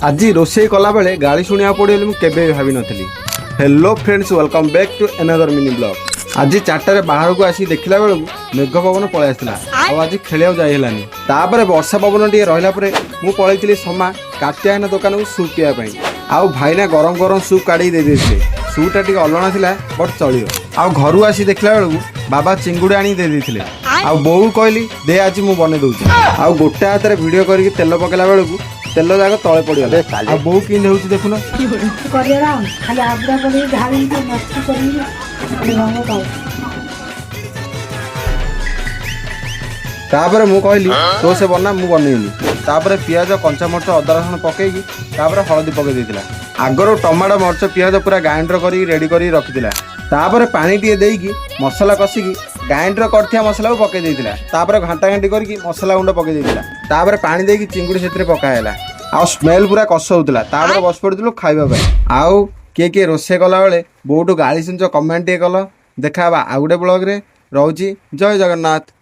आज रोषे कला बेले गाड़ी शुणा पड़े मुझे भावी नी। Hello friends, welcome back to another mini blog. आज 4टार बाहर को आसी देखला बेलू मेघ पवन पलि आसला। आज खेलिया जाइलानी। तापर वर्षा पवन टे रहा मुझे पलि समा काटियाना दुकान को सूप पीवाई। आउ भाईना गरम गरम सूप काढ़ी दे देते। सूपटा टे अलणा था बट चलो। आउ घर आसी देखला बेलू बाबा चिंगुड़ी आनी दे देते। आउ बोऊ कहली दे आज मुझे बने दूसरी। आउ गोटे हाथ में भिड करके तेल पकेला बेलू तेल जाक तले पड़गला। बोऊ कि देखुन तापर मु कहली तो से बना मु बनईली। तापर पियाज कंचा मरच अदा रसुण पकईकी तापर हलदी पकई देतिला। आगर टमाटो मरच पियाज पूरा ग्राइंडर करी रेडी करी रखितिला। तापर पानी टिए देईकी मसला कसिकी ग्राइंडर करथिया मसला को पकई देतिला। तापर घंटा घंटी करके मसला गुंड पकई देतिला। तापर पानी देईकी चिंगुड़ी सेतरे पकायला। आ स्मेल पूरा कष होउतिला। तापर बस पड़ितलु खाइबा पई। आउ किए रोषे कला बेले बहुत गाड़ी सुनछ कमेंट टे कल। देखा आउ गोटे ब्लॉग रे। रहउची जय जगन्नाथ।